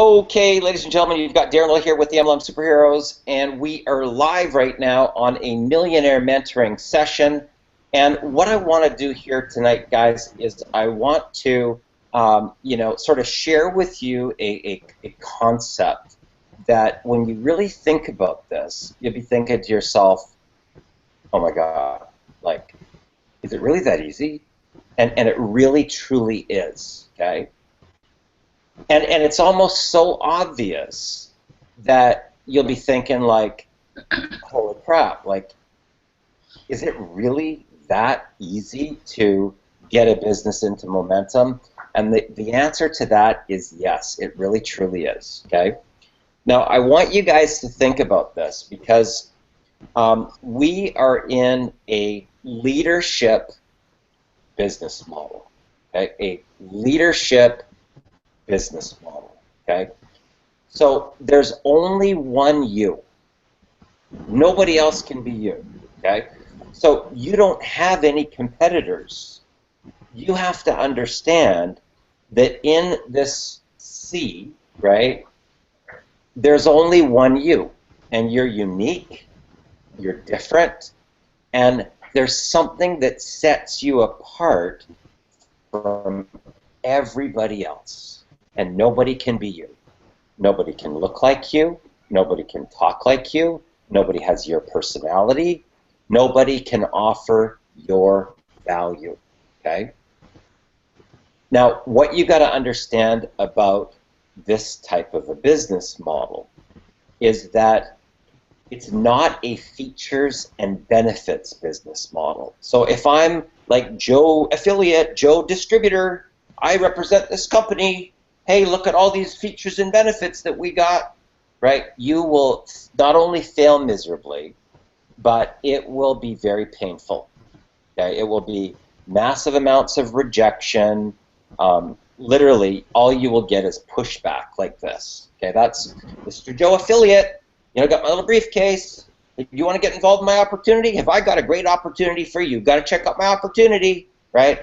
Okay, ladies and gentlemen, you've got Daryl here with the MLM Superheroes, and we are live right now on a Millionaire Mentoring session. And what I want to do here tonight, guys, is I want to, sort of share with you a concept that when you really think about this, you'll be thinking to yourself, oh my God, like, is it really that easy? And it really, truly is, okay? And it's almost so obvious that you'll be thinking like, holy crap, like, is it really that easy to get a business into momentum? And the answer to that is yes, it really truly is, okay? Now, I want you guys to think about this because we are in a leadership business model, okay? A leadership business model, okay? So there's only one you. Nobody else can be you, okay? So you don't have any competitors. You have to understand that in this sea, right, there's only one you, and you're unique, you're different, and there's something that sets you apart from everybody else. And nobody can be you. Nobody can look like you. Nobody can talk like you. Nobody has your personality. Nobody can offer your value, okay? Now, what you got to understand about this type of a business model is that it's not a features and benefits business model. So if I'm like Joe affiliate, Joe distributor, I represent this company, hey, look at all these features and benefits that we got, right? You will not only fail miserably, but it will be very painful. Okay? It will be massive amounts of rejection. Literally, all you will get is pushback like this. Okay, that's Mr. Joe affiliate. You know, got my little briefcase. If you want to get involved in my opportunity, have I got a great opportunity for you? Got to check out my opportunity, right?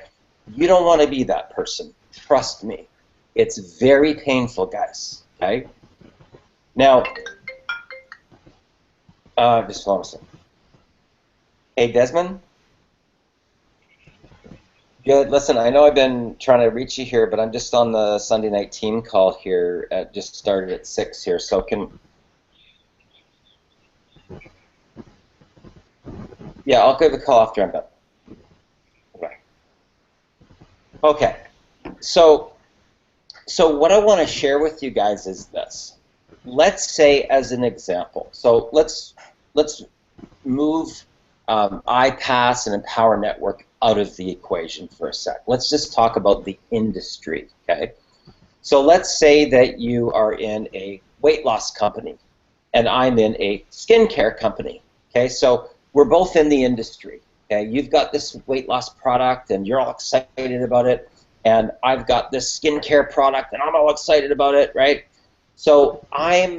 You don't want to be that person. Trust me. It's very painful, guys, okay? Now, just hold on a second. Hey, Desmond? Good. Listen, I know I've been trying to reach you here, but I'm just on the Sunday night team call here. Just started at 6 here, so yeah, I'll give the call after I'm done. Okay. Okay. So what I want to share with you guys is this. Let's say, as an example, so let's move iPass and Empower Network out of the equation for a sec. Let's just talk about the industry, okay? So let's say that you are in a weight loss company and I'm in a skincare company, okay? So we're both in the industry, okay? You've got this weight loss product and you're all excited about it, and I've got this skincare product and I'm all excited about it, right? So I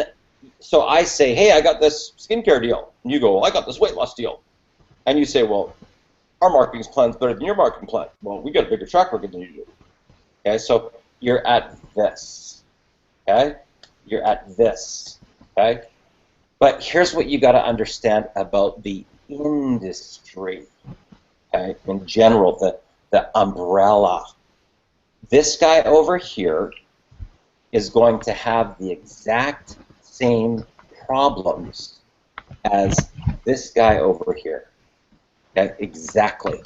say, hey, I got this skincare deal. And you go, well, I got this weight loss deal. And you say, well, our marketing plan's better than your marketing plan. Well, we got a bigger track record than you do. Okay, so you're at this. Okay? You're at this. Okay? But here's what you got to understand about the industry. Okay? In general, the umbrella. This guy over here is going to have the exact same problems as this guy over here. Okay? Exactly.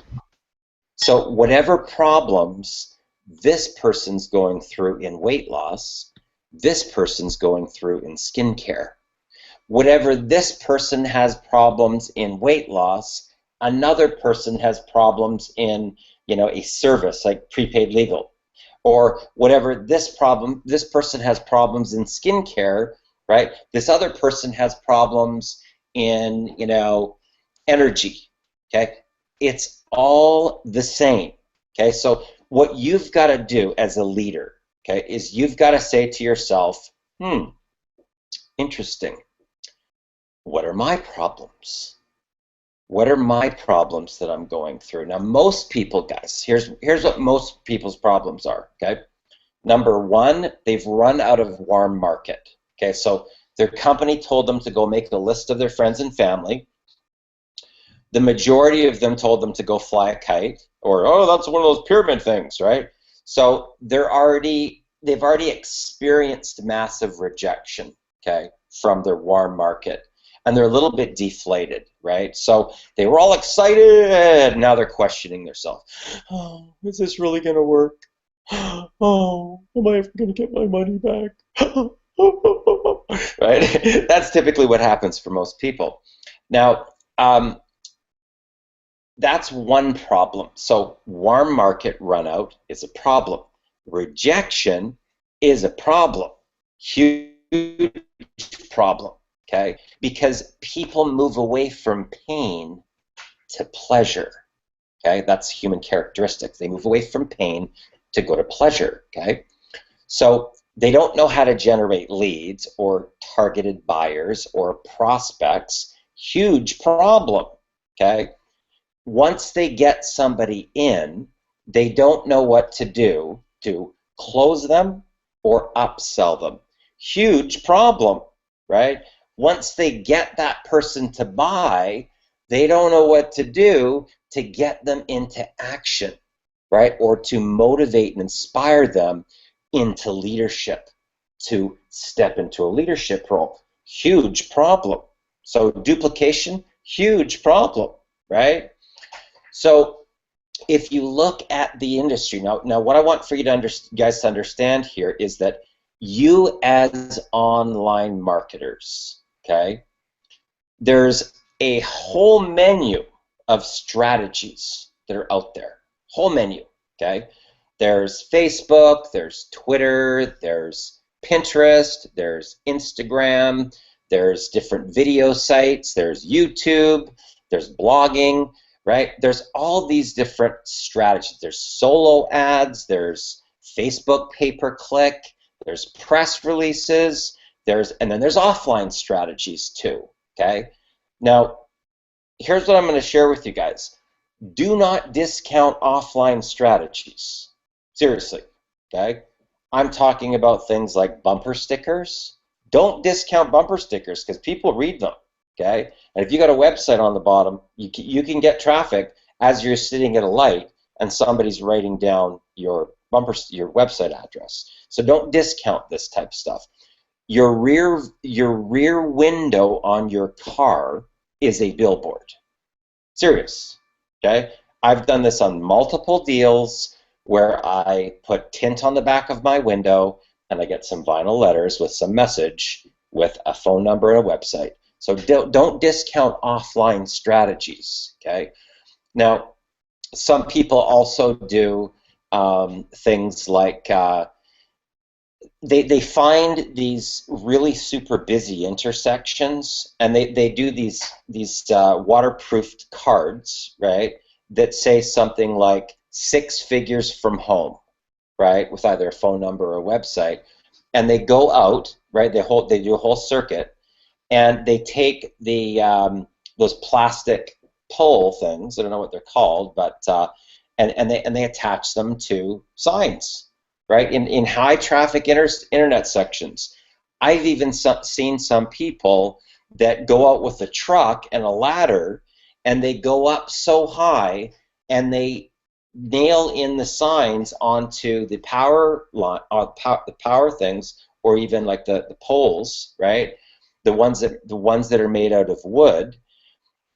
So whatever problems this person's going through in weight loss, this person's going through in skincare. Whatever this person has problems in weight loss, another person has problems in, a service like prepaid legal. Or whatever this person has problems in skincare, right? This other person has problems in, energy, okay? It's all the same, okay? So what you've got to do as a leader, okay, is you've got to say to yourself, interesting. What are my problems? What are my problems that I'm going through? Now, most people, guys, here's what most people's problems are, okay? Number one, they've run out of warm market. Okay, so their company told them to go make a list of their friends and family. The majority of them told them to go fly a kite, or, oh, that's one of those pyramid things, right? So they've already experienced massive rejection, okay, from their warm market. And they're a little bit deflated, right? So they were all excited. Now they're questioning themselves. Oh, is this really going to work? Oh, am I ever going to get my money back? Right? That's typically what happens for most people. Now, that's one problem. So warm market run out is a problem. Rejection is a problem. Huge problem, okay? Because people move away from pain to pleasure, okay? That's human characteristics. They move away from pain to go to pleasure, okay? So they don't know how to generate leads or targeted buyers or prospects. Huge problem, okay? Once they get somebody in, they don't know what to do to close them or upsell them. Huge problem, right? Once they get that person to buy, they don't know what to do to get them into action, right? Or to motivate and inspire them into leadership, to step into a leadership role. Huge problem. So duplication, huge problem, right? So if you look at the industry, now what I want for you guys to understand here is that you as online marketers, okay, there's a whole menu of strategies that are out there, whole menu, okay? There's Facebook, there's Twitter, there's Pinterest, there's Instagram, there's different video sites, there's YouTube, there's blogging, right? There's all these different strategies. There's solo ads, there's Facebook pay-per-click, there's press releases, and then there's offline strategies too, okay? Now, here's what I'm going to share with you guys. Do not discount offline strategies. Seriously, okay? I'm talking about things like bumper stickers. Don't discount bumper stickers because people read them, okay? And if you got a website on the bottom, you can get traffic as you're sitting at a light and somebody's writing down your website address. So don't discount this type of stuff. Your rear window on your car is a billboard. Serious, okay? I've done this on multiple deals where I put tint on the back of my window and I get some vinyl letters with some message with a phone number and a website. So don't discount offline strategies, okay? Now, some people also do things like they find these really super busy intersections, and they do these waterproofed cards, right, that say something like 6 figures from home, right, with either a phone number or a website, and they go out, right, they do a whole circuit, and they take the those plastic pole things, I don't know what they're called, but and they attach them to signs, right, in high traffic internet sections. I've even seen some people that go out with a truck and a ladder, and they go up so high, and they nail in the signs onto the power line, the power things, or even like the poles, right? The ones that are made out of wood,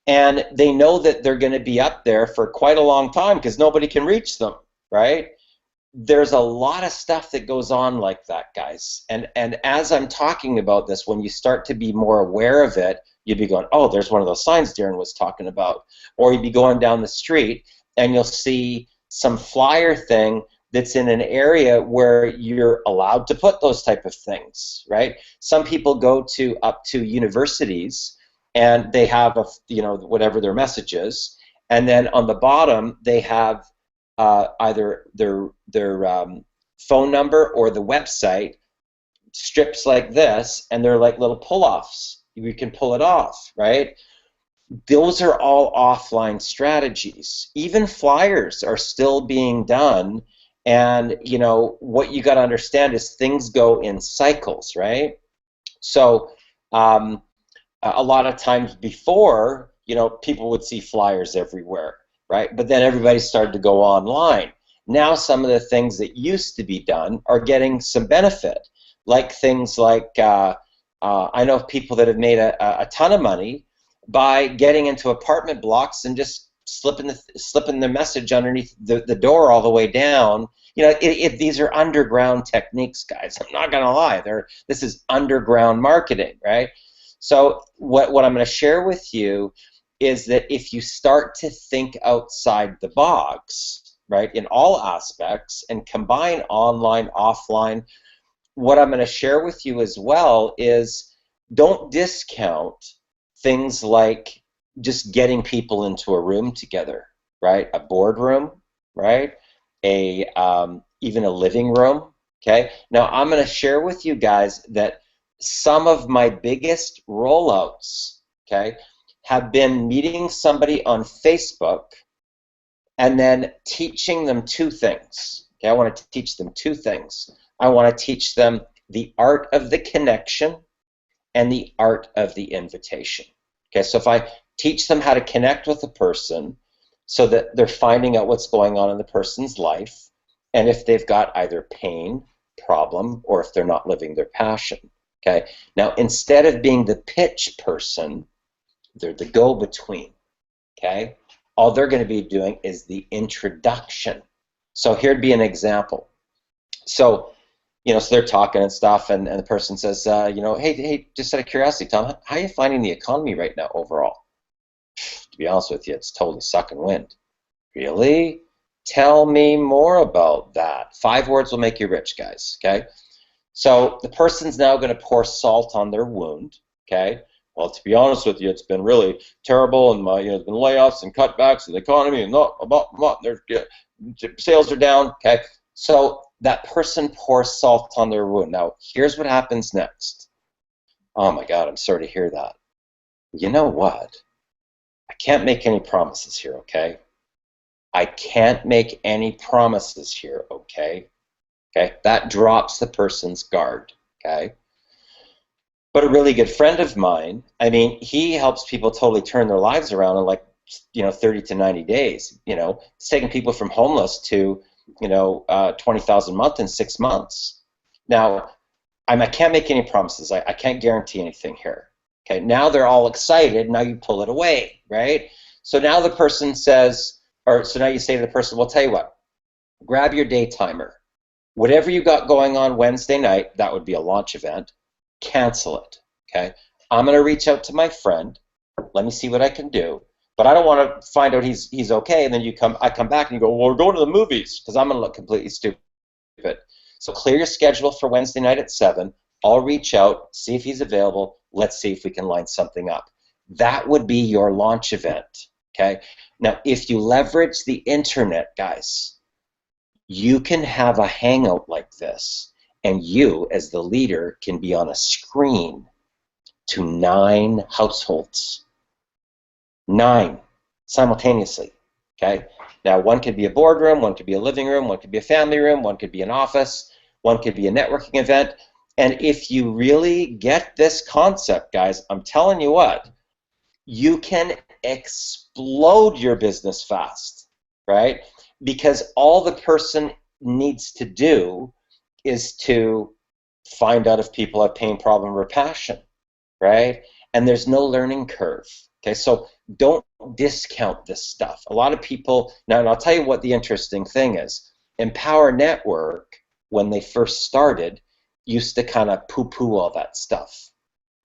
and they know that they're going to be up there for quite a long time because nobody can reach them, right? There's a lot of stuff that goes on like that, guys. And as I'm talking about this, when you start to be more aware of it, you'd be going, oh, there's one of those signs Darren was talking about. Or you'd be going down the street and you'll see some flyer thing that's in an area where you're allowed to put those type of things, right? Some people go up to universities and they have whatever their message is, and then on the bottom they have either their phone number or the website, strips like this, and they're like little pull-offs. You can pull it off, right? Those are all offline strategies. Even flyers are still being done And what you got to understand is things go in cycles, right? So a lot of times before, people would see flyers everywhere, right? But then everybody started to go online. Now some of the things that used to be done are getting some benefit, like things like I know people that have made a ton of money by getting into apartment blocks and just slipping the message underneath the door all the way down. These are underground techniques, guys. I'm not gonna lie. This is underground marketing, right? So what I'm going to share with you is that if you start to think outside the box, right, in all aspects, and combine online, offline, what I'm going to share with you as well is don't discount things like just getting people into a room together, right? A boardroom, right? Even a living room. Okay. Now I'm going to share with you guys that some of my biggest rollouts, okay, have been meeting somebody on Facebook and then teaching them two things. Okay, I want to teach them two things. I want to teach them the art of the connection and the art of the invitation. Okay, so if I teach them how to connect with a person so that they're finding out what's going on in the person's life, and if they've got either pain, problem, or if they're not living their passion. Okay, now instead of being the pitch person, they're the go-between. Okay, all they're going to be doing is the introduction. So here'd be an example. So so they're talking and stuff, and the person says, hey, just out of curiosity, Tom, how are you finding the economy right now overall? To be honest with you, it's totally sucking wind. Really? Tell me more about that. 5 words will make you rich, guys. Okay. So the person's now going to pour salt on their wound. Okay. Well, to be honest with you, it's been really terrible, and there's been layoffs and cutbacks in the economy, and sales are down. Okay. So that person pours salt on their wound. Now, here's what happens next. Oh my God, I'm sorry to hear that. You know what? I can't make any promises here, okay? I can't make any promises here, okay? Okay, that drops the person's guard, okay? But a really good friend of mine, I mean, he helps people totally turn their lives around in 30 to 90 days. It's taking people from homeless to 20,000 a month in 6 months. Now, I can't make any promises. I can't guarantee anything here. Okay, now they're all excited. Now you pull it away, right? So now the person says, so now you say to the person, well, tell you what, grab your day timer. Whatever you got going on Wednesday night, that would be a launch event, cancel it, okay? I'm going to reach out to my friend. Let me see what I can do. But I don't want to find out he's okay, and then I come back and you go, well, we're going to the movies, because I'm going to look completely stupid. So clear your schedule for Wednesday night at 7. I'll reach out, see if he's available. Let's see if we can line something up. That would be your launch event, okay? Now, if you leverage the internet, guys, you can have a hangout like this, and you, as the leader, can be on a screen to 9 households. 9 simultaneously, okay? Now, one could be a boardroom, one could be a living room, one could be a family room, one could be an office, one could be a networking event. And if you really get this concept, guys, I'm telling you what, you can explode your business fast, right? Because all the person needs to do is to find out if people have pain, problem, or passion, right? And there's no learning curve. Okay, so don't discount this stuff. A lot of people, now, and I'll tell you what the interesting thing is. Empower Network, when they first started, used to kind of poo-poo all that stuff.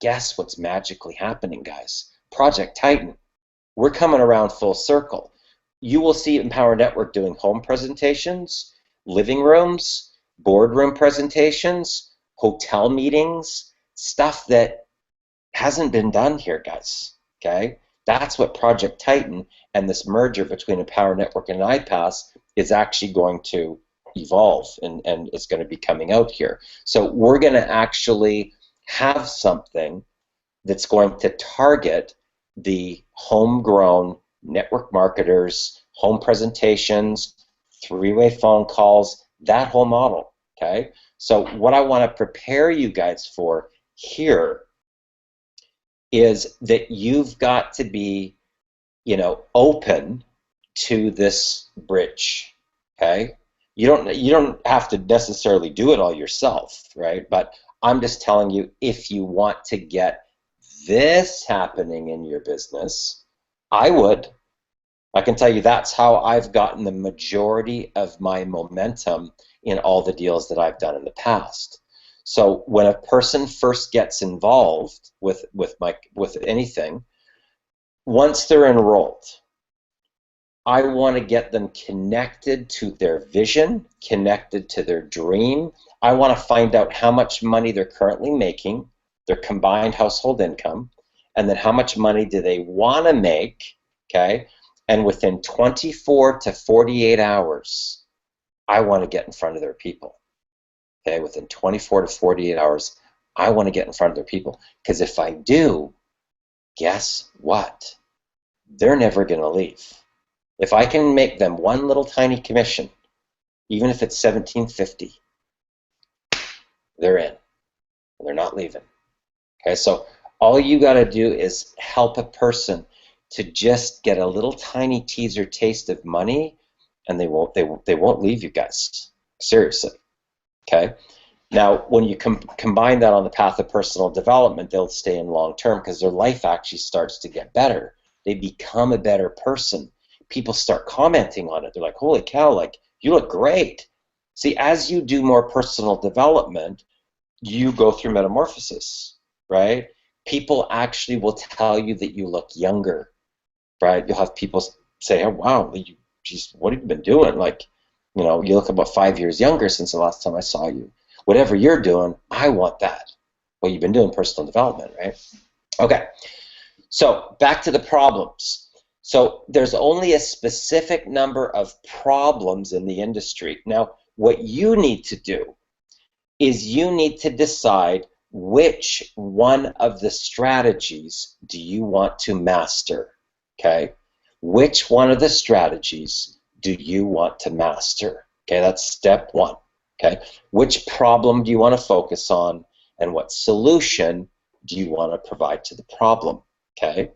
Guess what's magically happening, guys? Project Titan. We're coming around full circle. You will see Empower Network doing home presentations, living rooms, boardroom presentations, hotel meetings, stuff that hasn't been done here, guys. Okay? That's what Project Titan and this merger between Empower Network and iPass is actually going to evolve, and it's going to be coming out here. So we're going to actually have something that's going to target the homegrown network marketers, home presentations, 3-way phone calls, that whole model, okay? So what I want to prepare you guys for here is that you've got to be, open to this bridge, okay? You don't have to necessarily do it all yourself, right? But I'm just telling you, if you want to get this happening in your business, I would. I can tell you that's how I've gotten the majority of my momentum in all the deals that I've done in the past. So when a person first gets involved with anything, once they're enrolled, I want to get them connected to their vision, connected to their dream. I want to find out how much money they're currently making, their combined household income, and then how much money do they want to make, okay? And within 24 to 48 hours, I want to get in front of their people, okay? Within 24 to 48 hours, I want to get in front of their people. Because if I do, guess what? They're never going to leave. If I can make them one little tiny commission, even if it's $17.50, they're in. They're not leaving. Okay, so all you got to do is help a person to just get a little tiny teaser taste of money, and they won't leave you guys. Seriously. Okay. Now, when you combine that on the path of personal development, they'll stay in long term because their life actually starts to get better. They become a better person. People start commenting on it. They're like, holy cow, like, you look great. See, as you do more personal development, you go through metamorphosis, right? People actually will tell you that you look younger, right? You'll have people say, oh, wow, geez, what have you been doing? Like, you look about 5 years younger since the last time I saw you. Whatever you're doing, I want that. Well, you've been doing personal development, right? Okay, so back to the problems. So there's only a specific number of problems in the industry. Now, what you need to do is you need to decide which one of the strategies do you want to master, okay? Which one of the strategies do you want to master? Okay, that's step one, okay? Which problem do you want to focus on, and what solution do you want to provide to the problem, okay?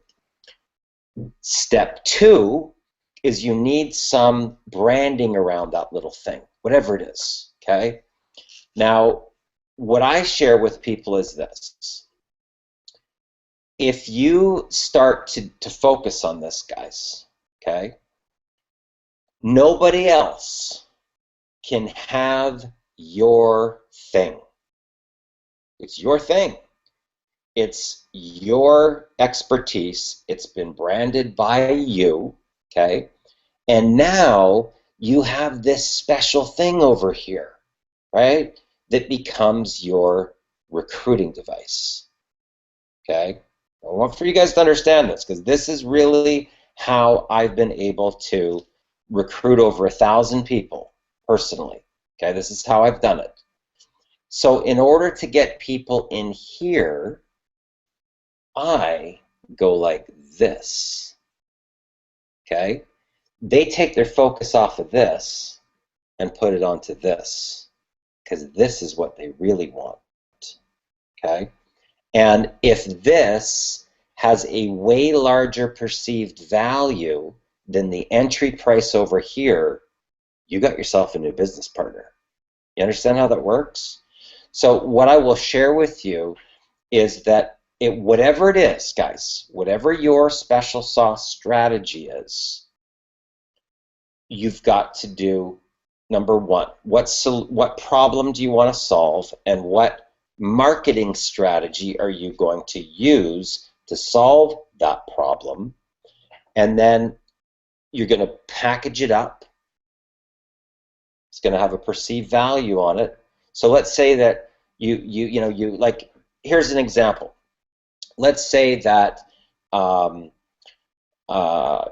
Step two is you need some branding around that little thing, whatever it is, okay? Now, what I share with people is this. If you start to focus on this, guys, okay, nobody else can have your thing. It's your thing. It's your expertise. It's been branded by you, okay? And now you have this special thing over here, right? That becomes your recruiting device, okay? I want for you guys to understand this, because this is really how I've been able to recruit over 1,000 people personally, okay? This is how I've done it. So in order to get people in here, I go like this, okay? They take their focus off of this and put it onto this, because this is what they really want, okay? And if this has a way larger perceived value than the entry price over here, you got yourself a new business partner. You understand how that works? So what I will share with you is that whatever it is, guys, whatever your special sauce strategy is, you've got to do, number one, what problem do you want to solve, and what marketing strategy are you going to use to solve that problem? And then you're going to package it up. It's going to have a perceived value on it. So let's say that you like, here's an example. Let's say that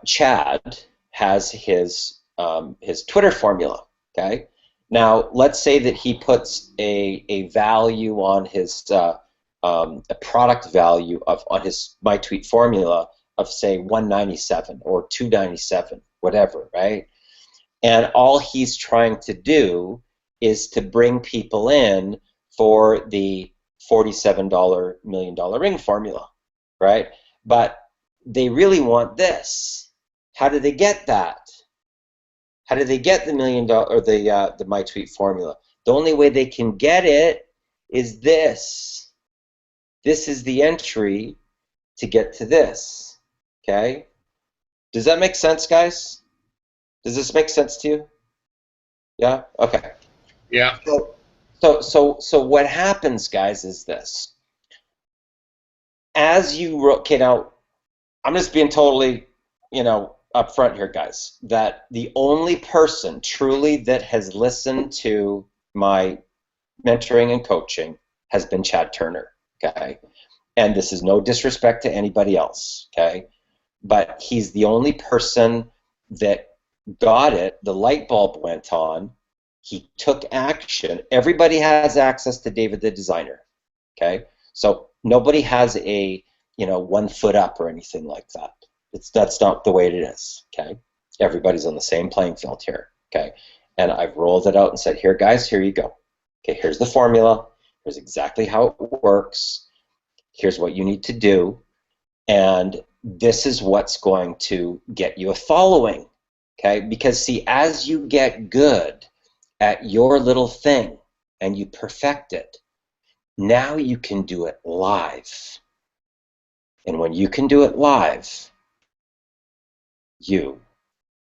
Chad has his Twitter formula, okay? Now, let's say that he puts a value on his a product value on his My Tweet formula of, say, 197 or 297, whatever, right? And all he's trying to do is to bring people in for the $47 million ring formula, right? But they really want this. How do they get that? How do they get the $1 million or the My Tweet formula? The only way they can get it is this. This is the entry to get to this. Okay? Does that make sense, guys? Does this make sense to you? Yeah? Okay. Yeah. So what happens, guys, is this. As you okay, now I'm just being totally, up front here, guys, that the only person truly that has listened to my mentoring and coaching has been Chad Turner, okay? And this is no disrespect to anybody else, okay? But he's the only person that got it, the light bulb went on, he took action. Everybody has access to David the Designer, okay? So nobody has a, 1 foot up or anything like that. That's not the way it is, okay? Everybody's on the same playing field here, okay? And I've rolled it out and said, here, guys, here you go. Okay, here's the formula. Here's exactly how it works. Here's what you need to do. And this is what's going to get you a following, okay? Because, see, as you get good at your little thing and you perfect it, now you can do it live. And when you can do it live, you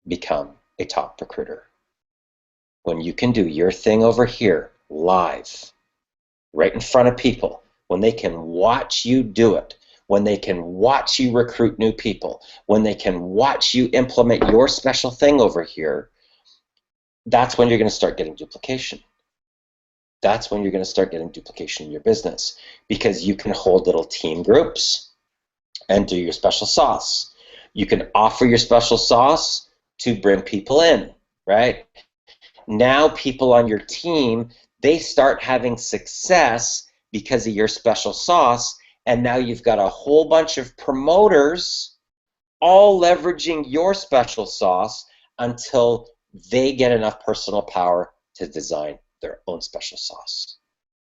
become a top recruiter. When you can do your thing over here live, right in front of people, when they can watch you do it, when they can watch you recruit new people, when they can watch you implement your special thing over here, that's when you're going to start getting duplication. That's when you're going to start getting duplication in your business, because you can hold little team groups and do your special sauce. You can offer your special sauce to bring people in, right? Now people on your team, they start having success because of your special sauce, and now you've got a whole bunch of promoters all leveraging your special sauce until they get enough personal power to design their own special sauce.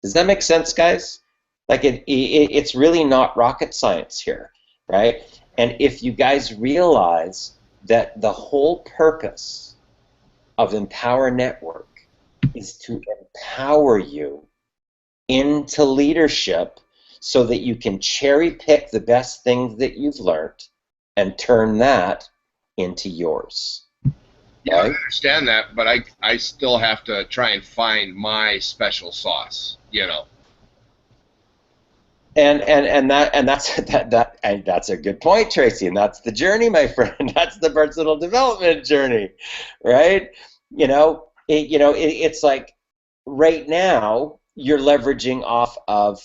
Does that make sense, guys? Like it's really not rocket science here, right? And if you guys realize that the whole purpose of Empower Network is to empower you into leadership so that you can cherry pick the best things that you've learned and turn that into yours. Yeah, I understand that, but I still have to try and find my special sauce, And that's a good point, Tracy, and that's the journey, my friend. That's the personal development journey, right? It's like right now you're leveraging off of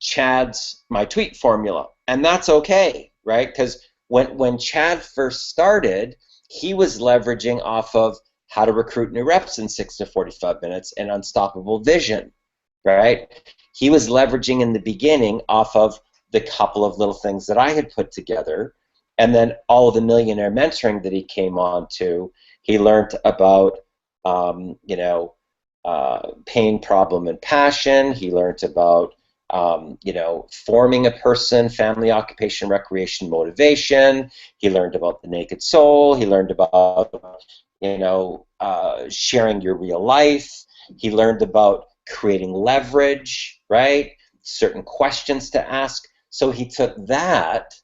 Chad's My Tweet formula, and that's okay, right? Because when Chad first started, he was leveraging off of How to Recruit New Reps in 6 to 45 Minutes and Unstoppable Vision, right? He was leveraging in the beginning off of the couple of little things that I had put together, and then all of the Millionaire Mentoring that he came on to. He learned about, pain, problem, and passion. He learned about, forming a person, family, occupation, recreation, motivation. He learned about the naked soul. He learned about, sharing your real life. He learned about creating leverage, right? Certain questions to ask. So he took that,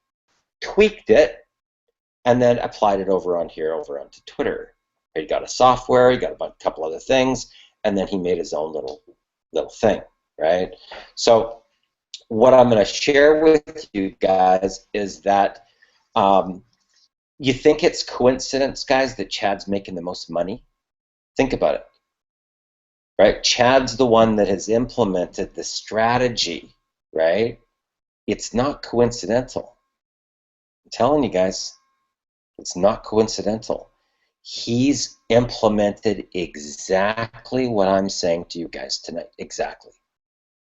tweaked it, and then applied it over onto Twitter. He got a software, he got a couple other things, and then he made his own little thing, right? So what I'm going to share with you guys is that you think it's coincidence, guys, that Chad's making the most money? Think about it. Right? Chad's the one that has implemented the strategy, right? It's not coincidental. I'm telling you guys, it's not coincidental. He's implemented exactly what I'm saying to you guys tonight, exactly,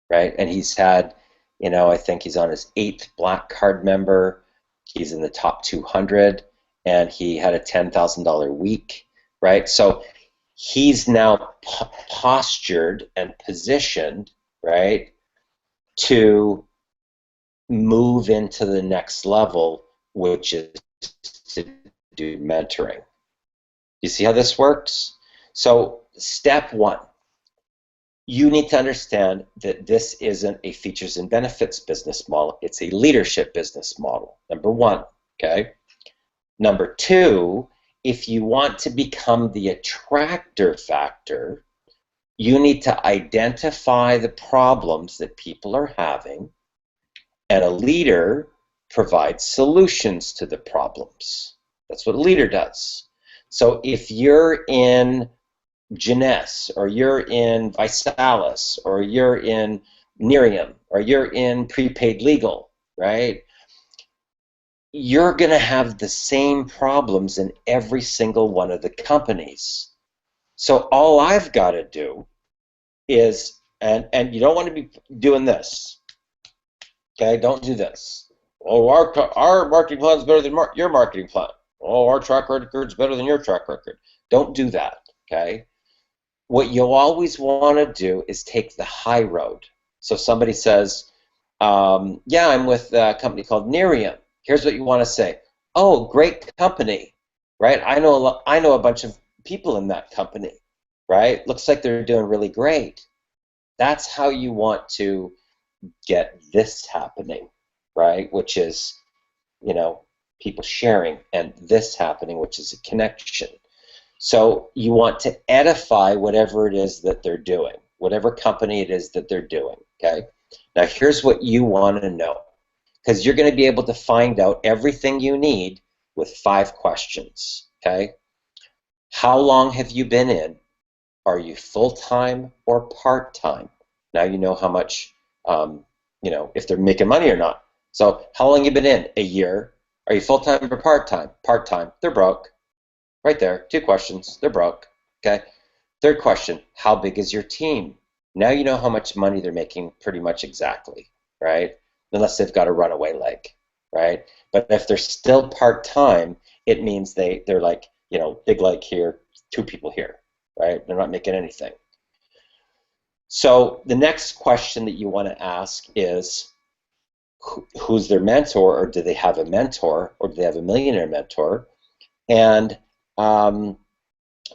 right? And he's had, I think he's on his 8th Black Card member. He's in the top 200, and he had a $10,000 week, right? So he's now postured and positioned, right, to move into the next level, which is to do mentoring. You see how this works? So step one, you need to understand that this isn't a features and benefits business model. It's a leadership business model, number one, okay? Number two, if you want to become the attractor factor, you need to identify the problems that people are having, and a leader provides solutions to the problems. That's what a leader does. So if you're in Jeunesse, or you're in Visalis, or you're in Nerium, or you're in prepaid legal, right? You're going to have the same problems in every single one of the companies. So all I've got to do is, and you don't want to be doing this, okay? Don't do this. Oh, our marketing plan is better than your marketing plan. Oh, our track record is better than your track record. Don't do that, okay? What you'll always want to do is take the high road. So somebody says, yeah, I'm with a company called Nerium. Here's what you want to say. Oh, great company, right? I know a bunch of people in that company, right? Looks like they're doing really great. That's how you want to get this happening, right? Which is, people sharing, and this happening, which is a connection. So you want to edify whatever it is that they're doing, whatever company it is that they're doing, okay? Now here's what you want to know, because you're going to be able to find out everything you need with 5 questions, okay? How long have you been in? Are you full-time or part-time? Now you know how much, if they're making money or not. So how long have you been in? A year. Are you full-time or part-time? Part-time. They're broke. Right there, 2 questions. They're broke. Okay. Third question, how big is your team? Now you know how much money they're making pretty much exactly, right? Unless they've got a runaway leg, right? But if they're still part-time, it means they're like, big leg here, 2 people here, right? They're not making anything. So the next question that you want to ask is, who's their mentor, or do they have a mentor, or do they have a millionaire mentor? And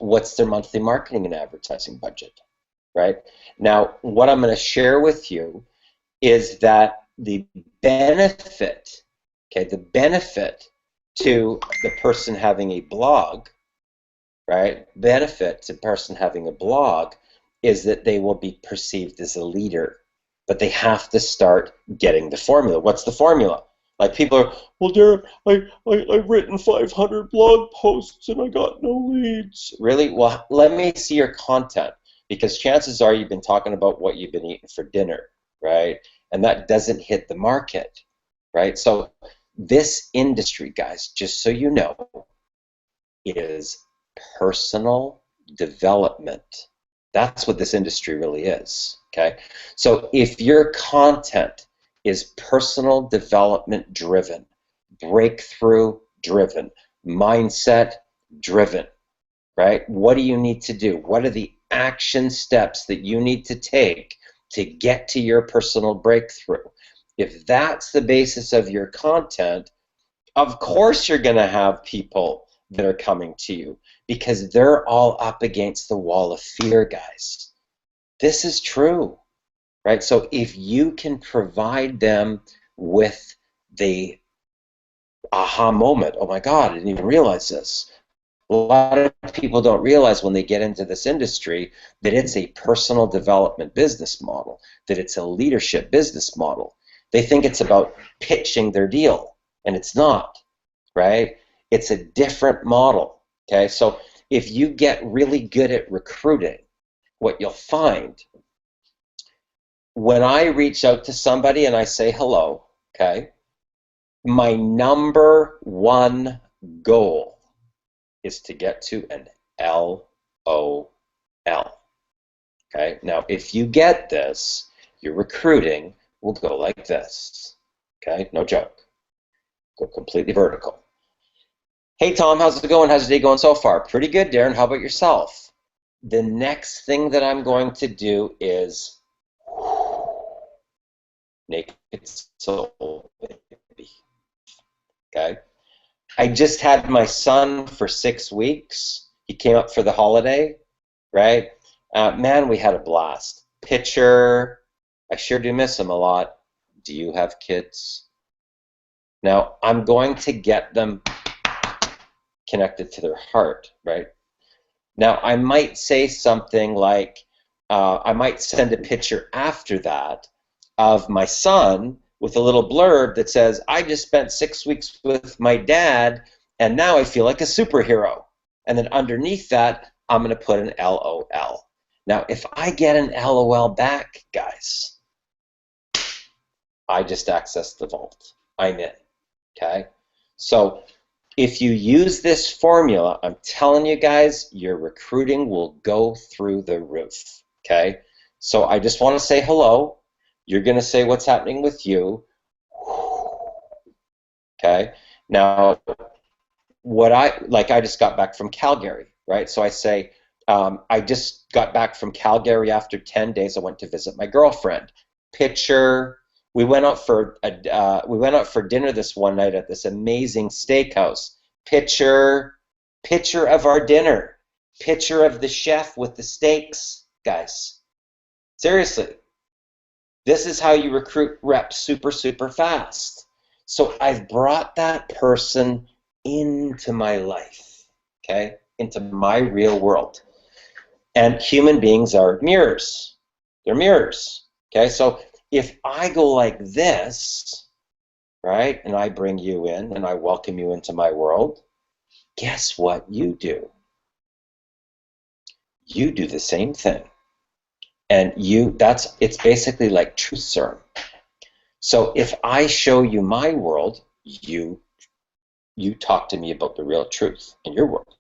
what's their monthly marketing and advertising budget, right? Now, what I'm going to share with you is that the benefit, okay, the benefit to the person having a blog, right? Benefit to the person having a blog is that they will be perceived as a leader, but they have to start getting the formula. What's the formula? Like, people are, well, Darren, I've written 500 blog posts and I got no leads. Really? Well, let me see your content, because chances are you've been talking about what you've been eating for dinner, right? And that doesn't hit the market, right? So this industry, guys, just so you know, is personal development. That's what this industry really is, okay? So if your content is personal development driven, breakthrough driven, mindset driven, right? What do you need to do? What are the action steps that you need to take to get to your personal breakthrough? If that's the basis of your content, of course you're going to have people that are coming to you, because they're all up against the wall of fear, guys. This is true. Right? So if you can provide them with the aha moment, oh my God, I didn't even realize this. A lot of people don't realize when they get into this industry that it's a personal development business model, that it's a leadership business model. They think it's about pitching their deal, and it's not, right? It's a different model, okay? So if you get really good at recruiting, what you'll find, when I reach out to somebody and I say hello, okay, my number one goal is to get to an LOL. Okay, now if you get this, your recruiting will go like this. Okay, no joke. Go completely vertical. Hey Tom, how's it going? How's your day going so far? Pretty good, Darren. How about yourself? the next thing that I'm going to do is naked soul, baby. Okay. I just had my son for 6 weeks. He came up for the holiday, right? Man, we had a blast. Picture. I sure do miss him a lot. Do you have kids? Now, I'm going to get them connected to their heart, right? Now, I might say something like, I might send a picture after that of my son with a little blurb that says, I just spent 6 weeks with my dad, and now I feel like a superhero. And then underneath that, I'm going to put an LOL. Now, if I get an LOL back, guys, I just accessed the vault. I'm in, okay? So if you use this formula, I'm telling you guys, your recruiting will go through the roof, okay? So I just want to say hello. You're going to say what's happening with you, okay? Now, I just got back from Calgary, right? So I say, I just got back from Calgary after 10 days. I went to visit my girlfriend. Picture, we went out for dinner this one night at this amazing steakhouse. Picture of our dinner. Picture of the chef with the steaks, guys. Seriously, this is how you recruit reps super, super fast. So I've brought that person into my life, okay, into my real world. And human beings are mirrors. They're mirrors, okay? So if I go like this, right, and I bring you in and I welcome you into my world, guess what you do? You do the same thing. And it's basically like truth serum. So if I show you my world, you talk to me about the real truth in your world.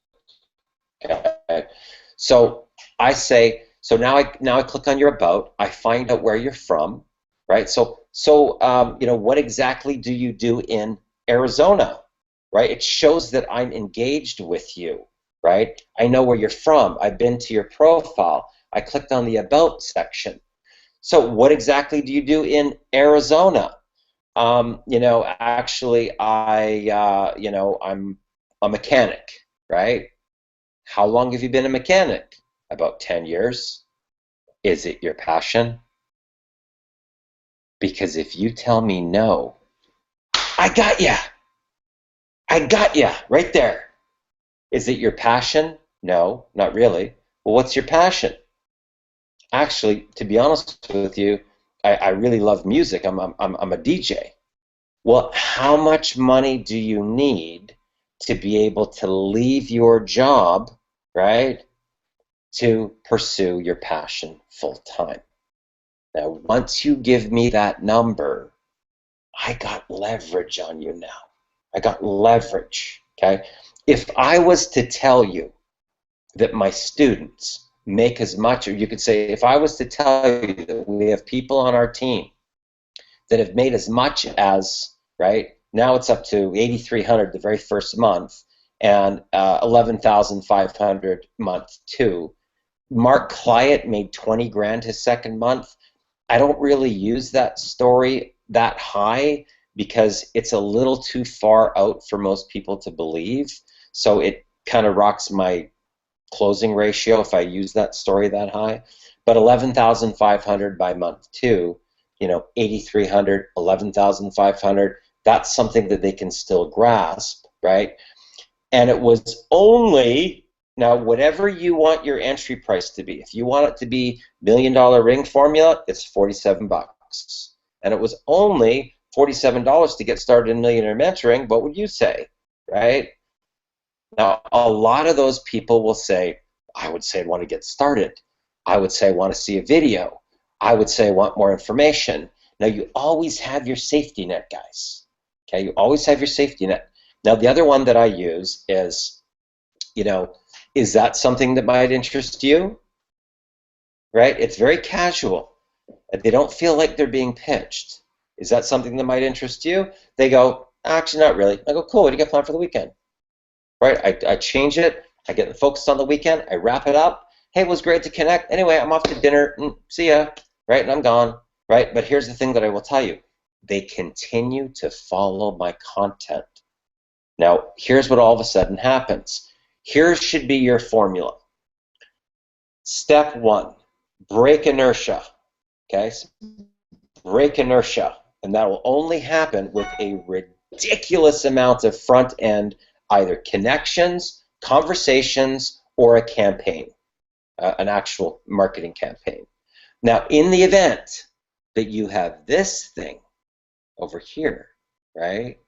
Okay? So I say, so now I click on your about, I find out where you're from, right? So what exactly do you do in Arizona, right? It shows that I'm engaged with you, right? I know where you're from. I've been to your profile. I clicked on the about section. So what exactly do you do in Arizona? Actually, I'm a mechanic, right? How long have you been a mechanic? About 10 years. Is it your passion? Because if you tell me no, I got ya. I got ya right there. Is it your passion? No, not really. Well, what's your passion? Actually, to be honest with you, I really love music. I'm a DJ. Well, how much money do you need to be able to leave your job, right, to pursue your passion full time? Now, once you give me that number, I got leverage on you now. I got leverage, okay? If I was to tell you that my students make as much, or you could say, if I was to tell you that we have people on our team that have made as much as, right, now it's up to 8,300 the very first month, and 11,500 month two. Mark Clyett made 20 grand his second month. I don't really use that story that high because it's a little too far out for most people to believe. So it kind of rocks my closing ratio if I use that story that high. But 11,500 by month two, 8,300, 11,500, that's something that they can still grasp, right? And it was only, now whatever you want your entry price to be, if you want it to be $1 million ring formula, it's 47 bucks. And it was only $47 to get started in Millionaire Mentoring. What would you say, right? Now, a lot of those people will say, I would say I want to get started. I would say I want to see a video. I would say I want more information. Now, you always have your safety net, guys. Okay, you always have your safety net. Now, the other one that I use is, is that something that might interest you? Right? It's very casual. They don't feel like they're being pitched. Is that something that might interest you? They go, actually, not really. I go, cool, what do you got planned for the weekend? Right? I change it. I get focused on the weekend. I wrap it up. Hey, it was great to connect. Anyway, I'm off to dinner. See ya. Right, and I'm gone. Right, but here's the thing that I will tell you. They continue to follow my content. Now, here's what all of a sudden happens. Here should be your formula. Step one, break inertia. Okay, so break inertia. And that will only happen with a ridiculous amount of front end, either connections, conversations, or a campaign, an actual marketing campaign. Now, in the event that you have this thing over here, right?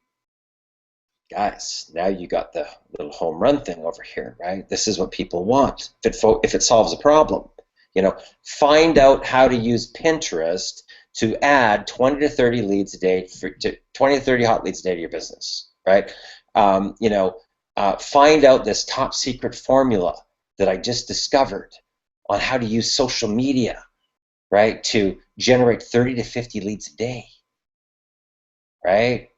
Guys, now you got the little home run thing over here, right? This is what people want if it solves a problem. You know, find out how to use Pinterest to add 20 to 30 leads a day, 20 to 30 hot leads a day to your business, right? Find out this top secret formula that I just discovered on how to use social media, right, to generate 30 to 50 leads a day, right?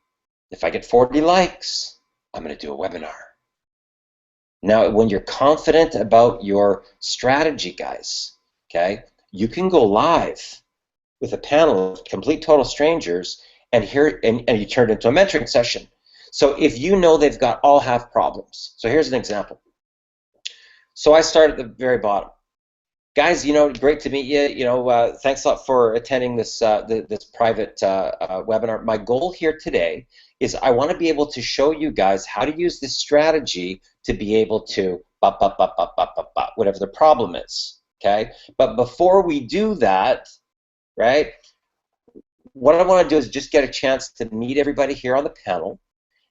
If I get 40 likes, I'm going to do a webinar. Now, when you're confident about your strategy, guys, okay, you can go live with a panel of complete total strangers and you turn it into a mentoring session. So if you know they've got all have problems. So here's an example. So I start at the very bottom. Guys, great to meet you. Thanks a lot for attending this this private webinar. My goal here today is I want to be able to show you guys how to use this strategy to be able to whatever the problem is. Okay, but before we do that, right? What I want to do is just get a chance to meet everybody here on the panel.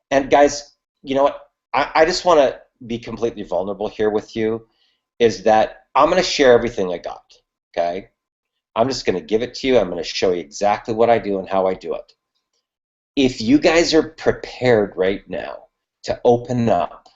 And guys, you know what? I just want to be completely vulnerable here with you. Is that I'm going to share everything I got, okay? I'm just going to give it to you. I'm going to show you exactly what I do and how I do it. If you guys are prepared right now to open up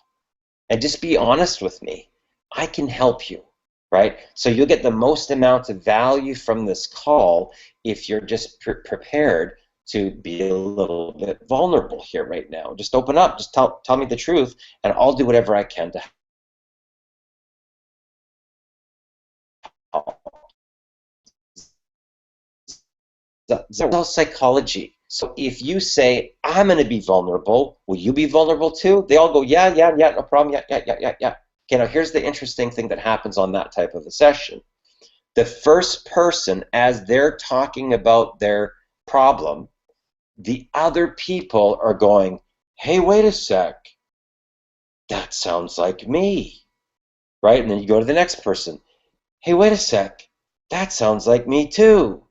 and just be honest with me, I can help you, right? So you'll get the most amount of value from this call if you're just prepared to be a little bit vulnerable here right now. Just open up. Just tell me the truth, and I'll do whatever I can to help. That's all psychology. So if you say, I'm going to be vulnerable, will you be vulnerable too? They all go, yeah, no problem, yeah. Okay, now here's the interesting thing that happens on that type of a session. The first person, as they're talking about their problem, the other people are going, hey, wait a sec, that sounds like me, right? And then you go to the next person, hey, wait a sec, that sounds like me too.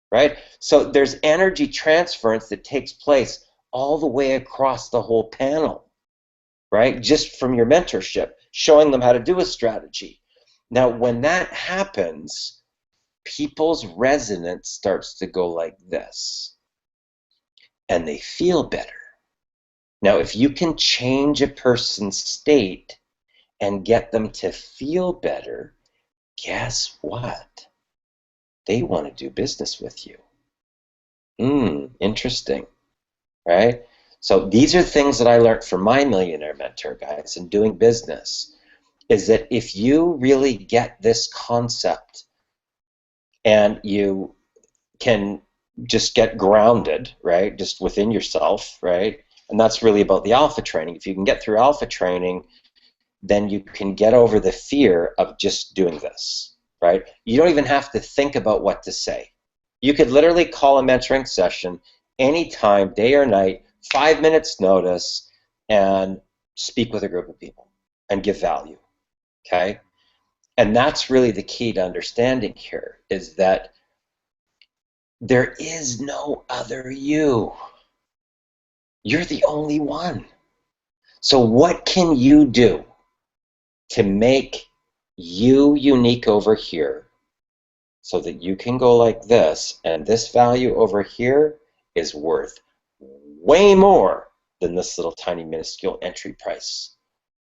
Right? So there's energy transference that takes place all the way across the whole panel, right? Just from your mentorship, showing them how to do a strategy. Now, when that happens, people's resonance starts to go like this, and they feel better. Now, if you can change a person's state and get them to feel better, guess what? They want to do business with you. Interesting, right? So these are things that I learned from my Millionaire Mentor, guys, in doing business, is that if you really get this concept and you can just get grounded, right, just within yourself, right, and that's really about the alpha training. If you can get through alpha training, then you can get over the fear of just doing this, right? You don't even have to think about what to say. You could literally call a mentoring session anytime, day or night, 5 minutes notice, and speak with a group of people and give value, okay? And that's really the key to understanding here, is that there is no other you. You're the only one. So what can you do to make you unique over here so that you can go like this, and this value over here is worth way more than this little tiny minuscule entry price,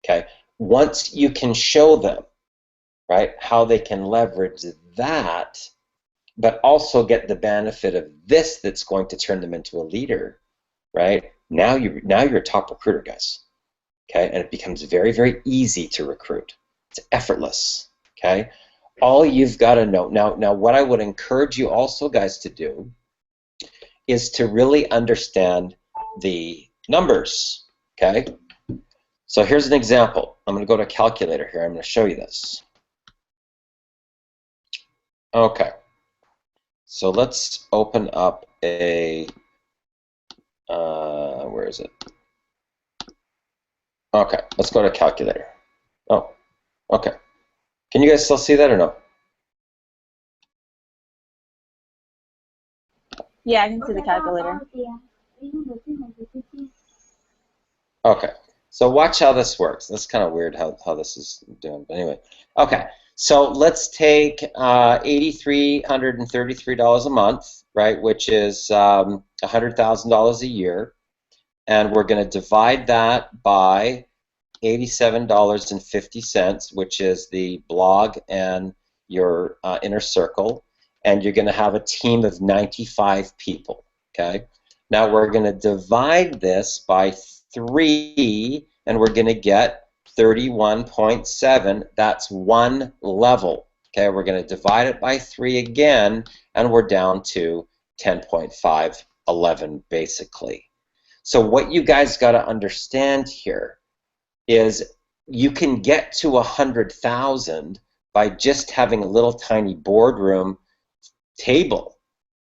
okay? Once you can show them, right, how they can leverage that, but also get the benefit of this that's going to turn them into a leader, right? Now you're a top recruiter, guys, okay? And it becomes very, very easy to recruit. It's effortless, Okay? All you've got to know. Now, what I would encourage you also, guys, to do is to really understand the numbers. Okay? So here's an example. I'm going to go to a calculator here. I'm going to show you this. Okay. So let's open up a, where is it? Okay, let's go to a calculator. Oh, okay. Can you guys still see that or no? Yeah, I can see the calculator. Okay, so watch how this works. That's kind of weird how this is doing, but anyway. Okay, so let's take $8,333 a month, right, which is $100,000 a year, and we're going to divide that by $87.50, which is the blog and your inner circle, and you're going to have a team of 95 people. Okay. Now we're going to divide this by 3, and we're going to get 31.7. That's one level. Okay. We're going to divide it by 3 again, and we're down to 10.511 basically. So what you guys got to understand here is you can get to 100,000 by just having a little tiny boardroom table.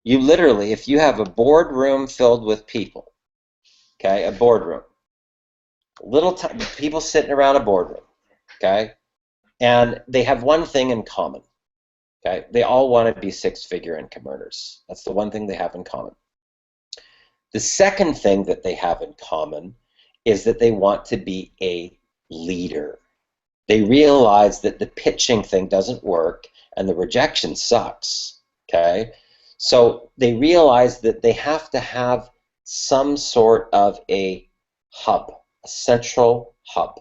You literally, if you have a boardroom filled with people, okay, a boardroom, little tiny people sitting around a boardroom, okay, and they have one thing in common, okay, they all want to be six-figure income earners. That's the one thing they have in common. The second thing that they have in common is that they want to be a leader. They realize that the pitching thing doesn't work and the rejection sucks, okay? So they realize that they have to have some sort of a hub, a central hub,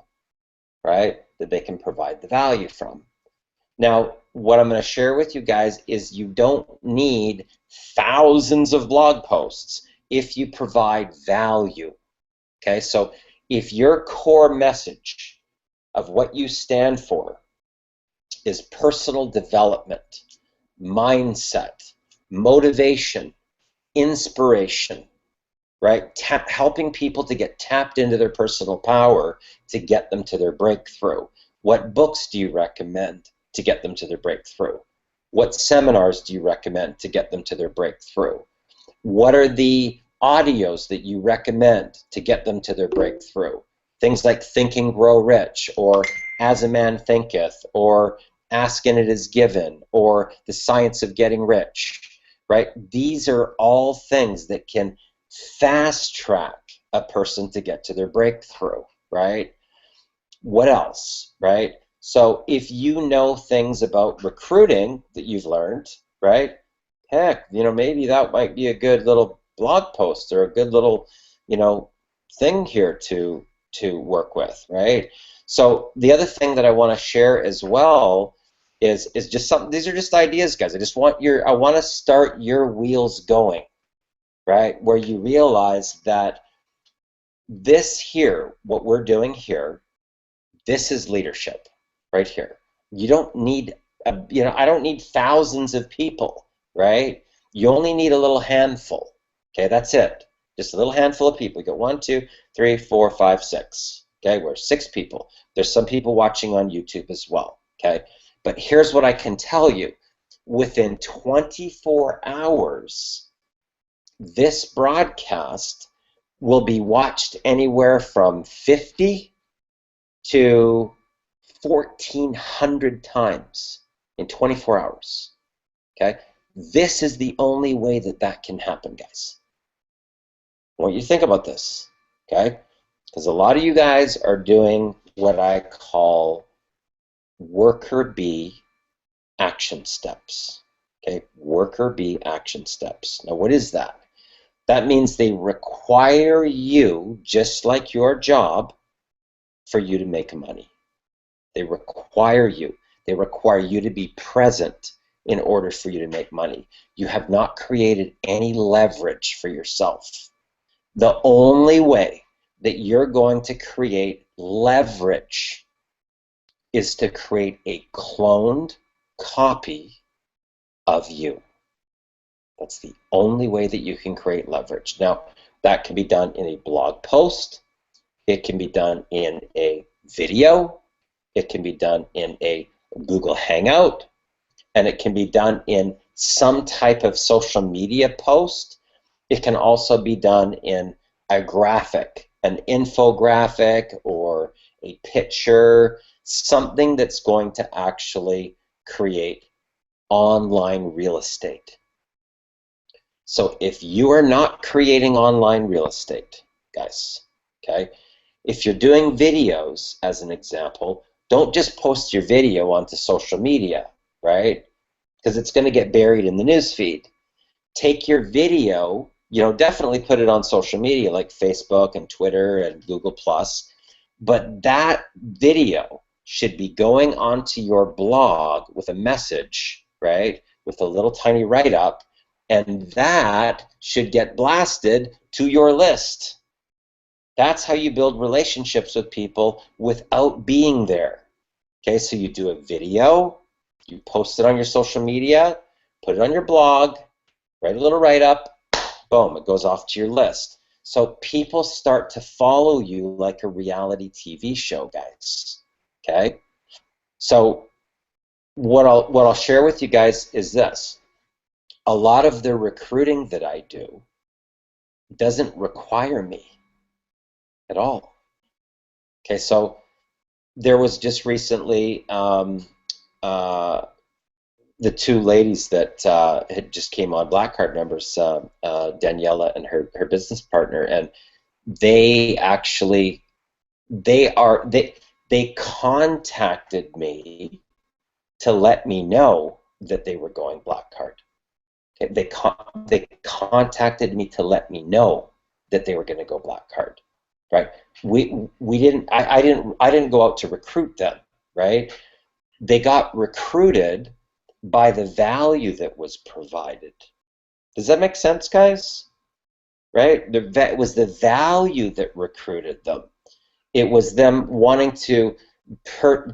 right, that they can provide the value from. Now, what I'm going to share with you guys is you don't need thousands of blog posts if you provide value, okay? So if your core message of what you stand for is personal development, mindset, motivation, inspiration, right? Helping people to get tapped into their personal power to get them to their breakthrough. What books do you recommend to get them to their breakthrough? What seminars do you recommend to get them to their breakthrough? What are the audios that you recommend to get them to their breakthrough? Things like Think and Grow Rich, or As a Man Thinketh, or Ask and It Is Given, or The Science of Getting Rich, right? These are all things that can fast track a person to get to their breakthrough, right? What else, right? So if you know things about recruiting that you've learned, right? Heck, maybe that might be a good little blog post or a good little, thing here to work with, right? So the other thing that I want to share as well is just something. These are just ideas, guys. I want to start your wheels going, right? Where you realize that this here, what we're doing here, this is leadership, right here. You don't need, I don't need thousands of people, right? You only need a little handful. Okay, that's it. Just a little handful of people. You got 1, 2, 3, 4, 5, 6. Okay, we're 6 people. There's some people watching on YouTube as well. Okay, but here's what I can tell you: within 24 hours, this broadcast will be watched anywhere from 50 to 1,400 times in 24 hours. Okay, this is the only way that can happen, guys. I want you to think about this, okay? Because a lot of you guys are doing what I call worker bee action steps. Okay, worker bee action steps. Now, what is that? That means they require you, just like your job, for you to make money. They require you. They require you to be present in order for you to make money. You have not created any leverage for yourself. The only way that you're going to create leverage is to create a cloned copy of you. That's the only way that you can create leverage. Now, that can be done in a blog post. It can be done in a video. It can be done in a Google Hangout. And it can be done in some type of social media post. It can also be done in a graphic, an infographic or a picture, something that's going to actually create online real estate. So if you are not creating online real estate, guys, okay, if you're doing videos, as an example, don't just post your video onto social media, right? Because it's going to get buried in the newsfeed. Take your video, definitely put it on social media like Facebook and Twitter and Google+, but that video should be going onto your blog with a message, right, with a little tiny write-up, and that should get blasted to your list. That's how you build relationships with people without being there. Okay, so you do a video, you post it on your social media, put it on your blog, write a little write-up, boom, it goes off to your list. So people start to follow you like a reality TV show, guys. Okay? So what I'll share with you guys is this. A lot of the recruiting that I do doesn't require me at all. Okay, so there was just recently the two ladies that had just came on Blackheart members, Daniela and her business partner, and they actually they contacted me to let me know that they were going Blackheart. Okay, they contacted me to let me know that they were going to go Blackheart. Right? We didn't. I didn't go out to recruit them. Right? They got recruited by the value that was provided. Does that make sense, guys? Right? It was the value that recruited them. It was them wanting to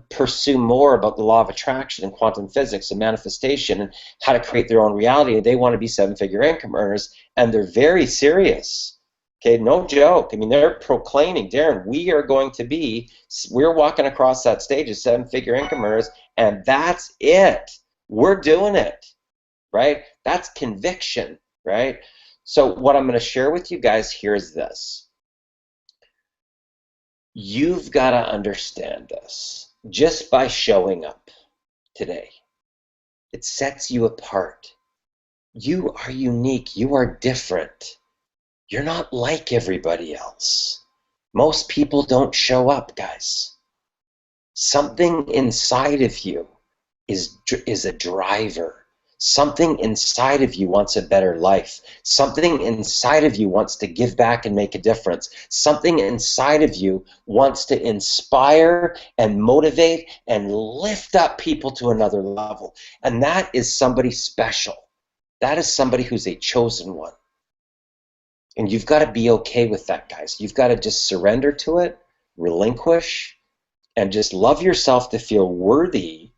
pursue more about the law of attraction and quantum physics and manifestation and how to create their own reality. They want to be seven-figure income earners, and they're very serious. Okay, no joke. I mean, they're proclaiming, Darren, we're walking across that stage as seven-figure income earners, and that's it. We're doing it, right? That's conviction, right? So what I'm going to share with you guys here is this. You've got to understand this. Just by showing up today, it sets you apart. You are unique. You are different. You're not like everybody else. Most people don't show up, guys. Something inside of you is a driver. Something inside of you wants a better life. Something inside of you wants to give back and make a difference. Something inside of you wants to inspire and motivate and lift up people to another level. And that is somebody special. That is somebody who's a chosen one. And you've got to be okay with that, guys. You've got to just surrender to it, relinquish, and just love yourself to feel worthy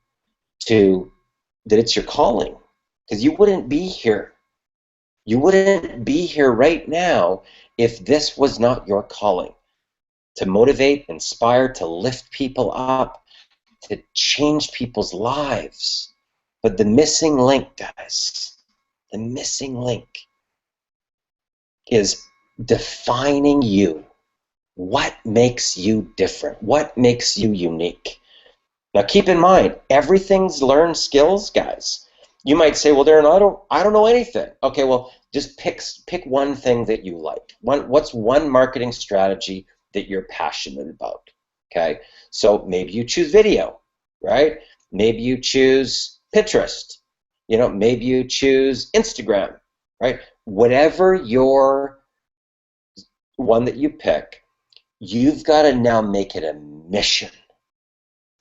that it's your calling. Because you wouldn't be here. You wouldn't be here right now if this was not your calling. To motivate, inspire, to lift people up, to change people's lives. But the missing link, guys, the missing link is defining you. What makes you different? What makes you unique? Now keep in mind, everything's learned skills, guys. You might say, well, Darren, I don't know anything. Okay, well, just pick one thing that you like. What's one marketing strategy that you're passionate about? Okay, so maybe you choose video, right? Maybe you choose Pinterest. Maybe you choose Instagram, right? Whatever your one that you pick, you've got to now make it a mission.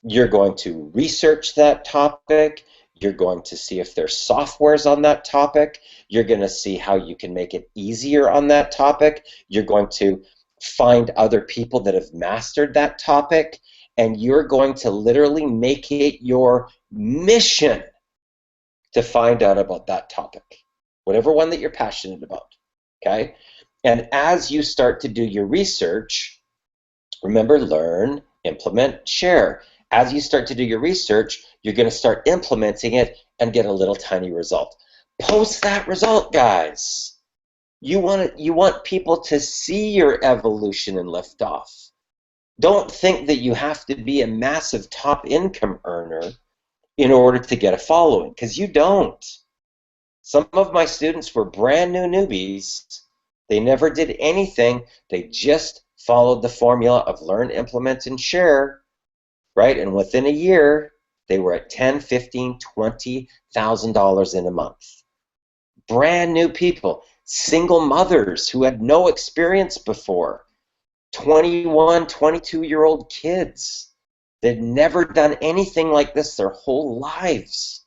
You're going to research that topic. You're going to see if there's softwares on that topic. You're going to see how you can make it easier on that topic. You're going to find other people that have mastered that topic, and you're going to literally make it your mission to find out about that topic, whatever one that you're passionate about, okay? And as you start to do your research, remember, learn, implement, share. As you start to do your research, you're going to start implementing it and get a little tiny result. Post that result, guys. You want people to see your evolution and lift off. Don't think that you have to be a massive top income earner in order to get a following, because you don't. Some of my students were brand new newbies. They never did anything. They just followed the formula of learn, implement, and share, right? And within a year, they were at $10,000, $15,000, $20,000 in a month. Brand new people, single mothers who had no experience before, 21, 22-year-old kids that had never done anything like this their whole lives.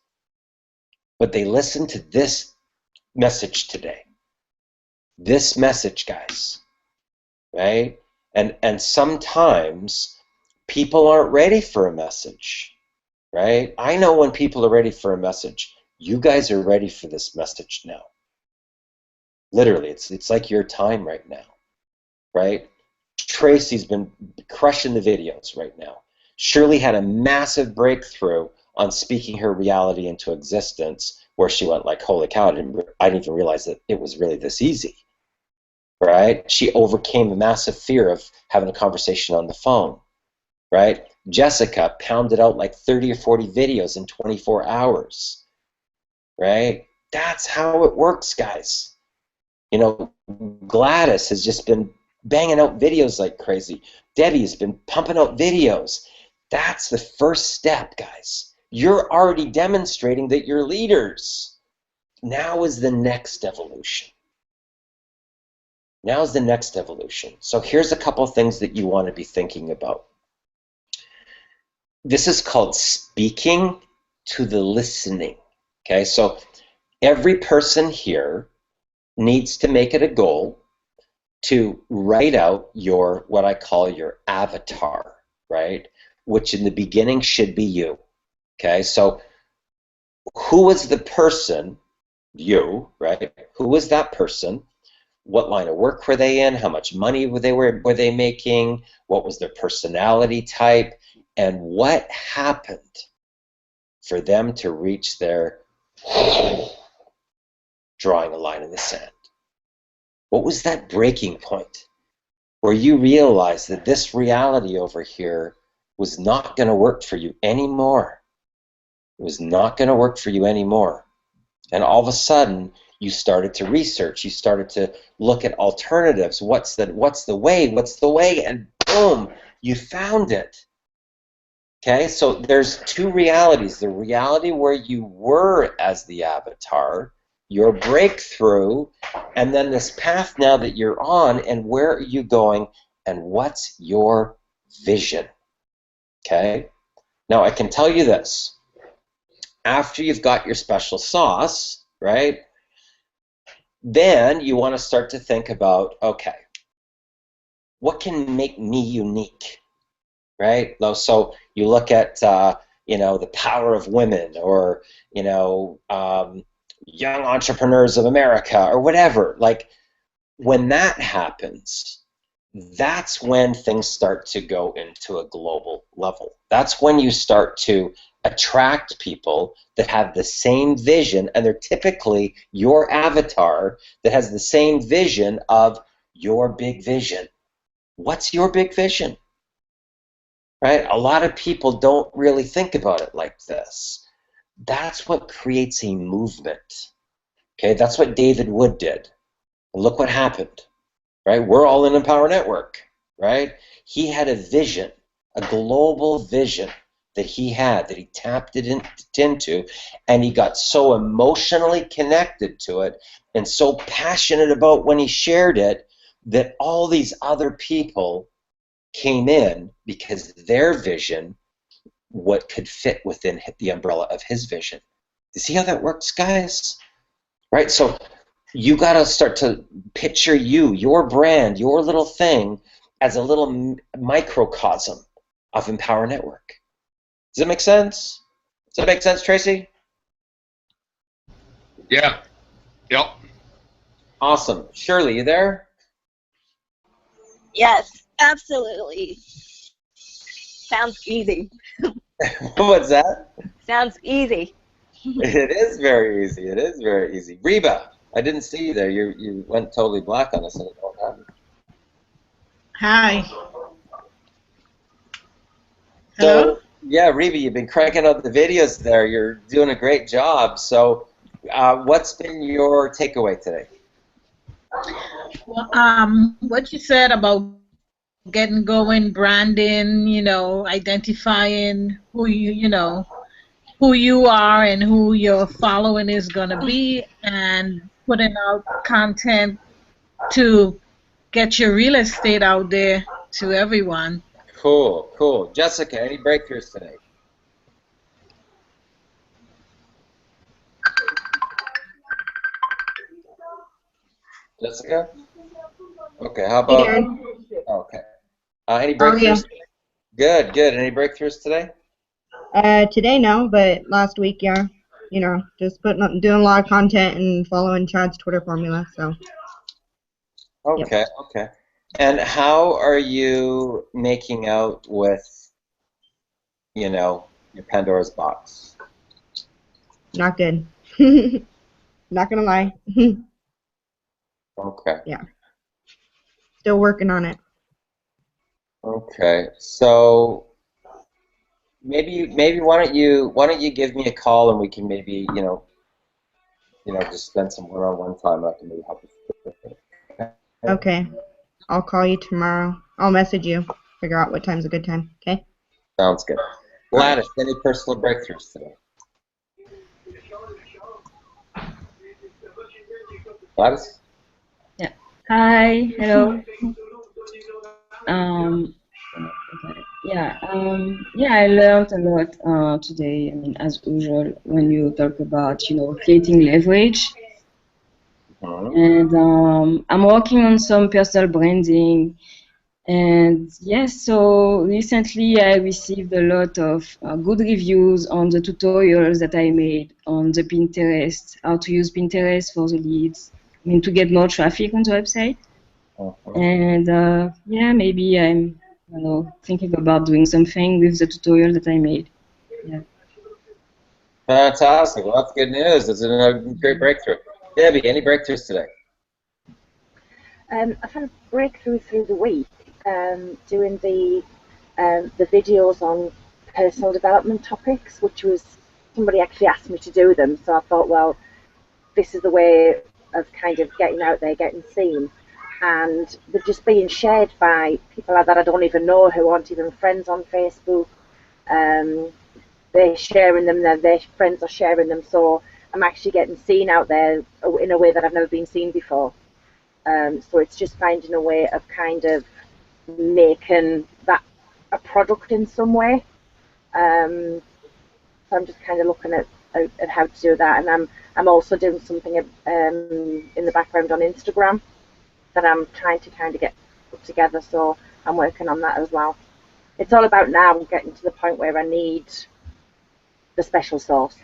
But they listened to this message today. This message, guys, right? And sometimes people aren't ready for a message, right? I know when people are ready for a message. You guys are ready for this message now. Literally, it's like your time right now, right? Tracy's been crushing the videos right now. Shirley had a massive breakthrough on speaking her reality into existence, where she went like, holy cow, I didn't even realize that it was really this easy, right? She overcame a massive fear of having a conversation on the phone, right? Jessica pounded out like 30 or 40 videos in 24 hours, right? That's how it works, guys. You know, Gladys has just been banging out videos like crazy. Debbie's been pumping out videos. That's the first step, guys. You're already demonstrating that you're leaders. Now is the next evolution. Now is the next evolution. So here's a couple of things that you want to be thinking about. This is called speaking to the listening. Okay, so every person here needs to make it a goal to write out your, what I call your avatar, right? Which in the beginning should be you. Okay, so who was the person? You, right? Who was that person? What line of work were they in? How much money were they making? What was their personality type? And what happened for them to reach their drawing a line in the sand? What was that breaking point where you realized that this reality over here was not going to work for you anymore? It was not going to work for you anymore. And all of a sudden, you started to research. You started to look at alternatives. What's the way? What's the way? And boom, you found it. Okay, so there's two realities. The reality where you were as the avatar, your breakthrough, and then this path now that you're on, and where are you going, and what's your vision? Okay, now I can tell you this. After you've got your special sauce, right, then you want to start to think about, okay, what can make me unique, right? So you look at, you know, the power of women, or, you know, young entrepreneurs of America, or whatever. Like, when that happens, that's when things start to go into a global level. That's when you start to attract people that have the same vision, and they're typically your avatar that has the same vision of your big vision. What's your big vision? Right? A lot of people don't really think about it like this. That's what creates a movement. Okay, that's what David Wood did. And look what happened. Right? We're all in Empower Network, right? He had a vision, a global vision that he had, that he tapped it into, and he got so emotionally connected to it and so passionate about when he shared it that all these other people came in because their vision, what could fit within the umbrella of his vision. You see how that works, guys? Right? So you got to start to picture you, your brand, your little thing as a little microcosm of Empower Network. Does that make sense? Does that make sense, Tracy? Yeah. Yep. Awesome. Shirley, you there? Yes, absolutely. Sounds easy. What's that? Sounds easy. It is very easy. It is very easy. Reba, I didn't see you there. You went totally black on us. And it all happened. Hi. So, Hello? yeah, Reba, you've been cranking out the videos there. You're doing a great job. So, what's been your takeaway today? Well, what you said about getting going, branding, identifying who who you are and who your following is going to be, and putting out content to get your real estate out there to everyone. Cool, cool. Jessica, any breakthroughs today? Jessica? Okay, how Hey, about... Darren. Okay. Any How are you? breakthroughs? Good, good. Any breakthroughs today? Today no, but last week, yeah. Just doing a lot of content and following Chad's Twitter formula. So. Okay, Yep. okay. And how are you making out with, your Pandora's box? Not good. Not gonna lie. Okay. Yeah. Still working on it. Okay. So maybe why don't you give me a call and we can maybe, just spend some one-on-one time and I can maybe help you. Okay. I'll call you tomorrow. I'll message you. Figure out what time's a good time. Okay. Sounds good. Gladys, any personal breakthroughs today? Gladys? Yeah. Hi. Hello. Um, yeah, I learned a lot today. I mean, as usual, when you talk about, creating leverage. And I'm working on some personal branding. And yes, so recently I received a lot of good reviews on the tutorials that I made on the Pinterest, how to use Pinterest for the leads, I mean, to get more traffic on the website. And yeah, maybe I'm, thinking about doing something with the tutorial that I made. Yeah. Fantastic. Well, that's good news. It's a great breakthrough. Debbie, any breakthroughs today? I've had a breakthrough through the week doing the videos on personal development topics, which was somebody actually asked me to do them. So I thought, well, this is the way of kind of getting out there, getting seen. And they're just being shared by people that I don't even know, who aren't even friends on Facebook. They're sharing them, their friends are sharing them. So I'm actually getting seen out there in a way that I've never been seen before. So it's just finding a way of kind of making that a product in some way. So I'm just kind of looking at how to do that, and I'm also doing something in the background on Instagram that I'm trying to kind of get put together. So I'm working on that as well. It's all about now getting to the point where I need the special sauce.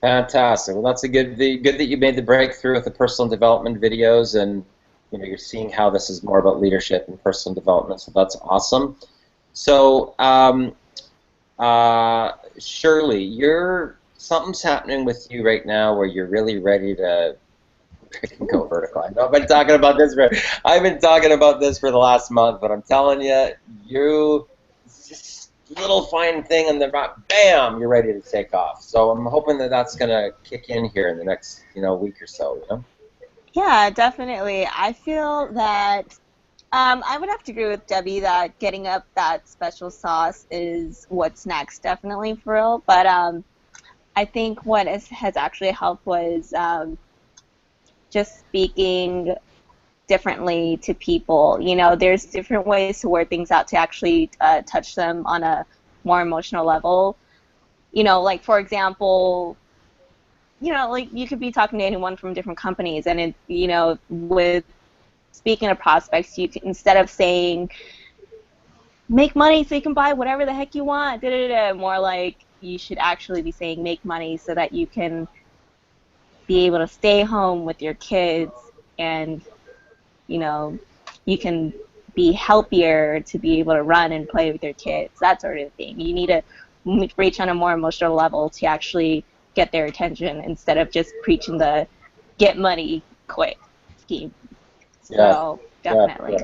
Fantastic. Well, that's good that you made the breakthrough with the personal development videos, and you're seeing how this is more about leadership and personal development. So that's awesome. So, Shirley, something's happening with you right now where you're really ready to go vertical. I know I've been talking about this for the last month, but I'm telling you, just little fine thing in the rock, bam, you're ready to take off. So I'm hoping that that's going to kick in here in the next, week or so, Yeah, definitely. I feel that I would have to agree with Debbie that getting up that special sauce is what's next, definitely for real. But I think what has actually helped was just speaking differently to people. There's different ways to word things out to actually touch them on a more emotional level. Like, for example, like you could be talking to anyone from different companies, and with speaking to prospects, you can, instead of saying, make money so you can buy whatever the heck you want. Da, da, da. More like you should actually be saying make money so that you can be able to stay home with your kids and, you know, you can be healthier to be able to run and play with your kids, that sort of thing. You need to reach on a more emotional level to actually get their attention instead of just preaching the get money quick scheme. So definitely. Yeah.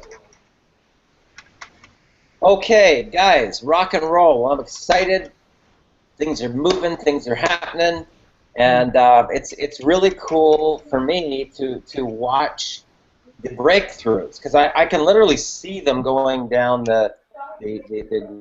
Okay, guys, rock and roll. I'm excited. Things are moving, things are happening, and it's really cool for me to watch the breakthroughs, because I can literally see them going down the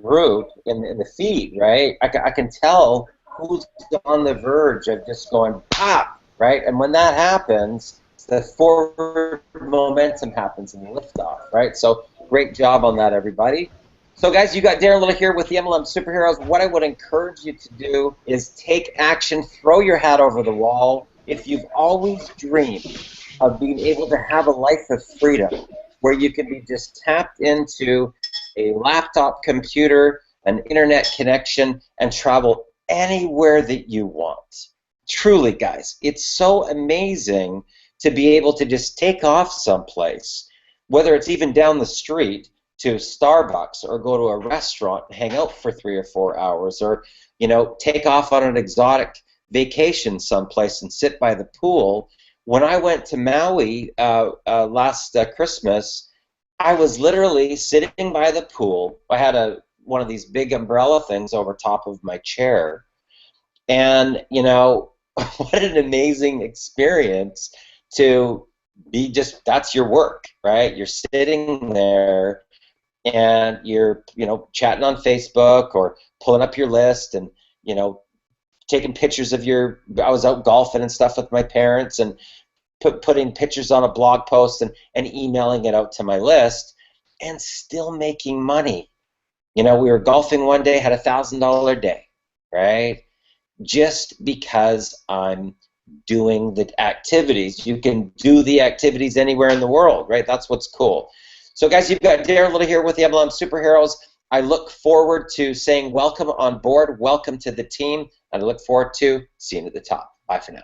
route in the feed, right? I can tell who's on the verge of just going pop, right? And when that happens, the forward momentum happens and the liftoff, right? So great job on that, everybody. So guys, you got Darren Little here with the MLM Superheroes. What I would encourage you to do is take action, throw your hat over the wall. If you've always dreamed of being able to have a life of freedom, where you can be just tapped into a laptop computer, an internet connection, and travel anywhere that you want. Truly, guys, it's so amazing to be able to just take off someplace, whether it's even down the street to Starbucks, or go to a restaurant and hang out for 3 or 4 hours, or, you know, take off on an exotic vacation someplace and sit by the pool. When I went to Maui last Christmas, I was literally sitting by the pool. I had one of these big umbrella things over top of my chair, and, you know, what an amazing experience to be just, that's your work, right? You're sitting there and you're, you know, chatting on Facebook or pulling up your list and, you know, taking pictures of your, I was out golfing and stuff with my parents, and putting pictures on a blog post and emailing it out to my list, and still making money. You know, we were golfing one day, had a $1,000 day, right? Just because I'm doing the activities. You can do the activities anywhere in the world, right? That's what's cool. So guys, you've got Darren Little here with the MLM Superheroes. I look forward to saying welcome on board, welcome to the team, and I look forward to seeing you at the top. Bye for now.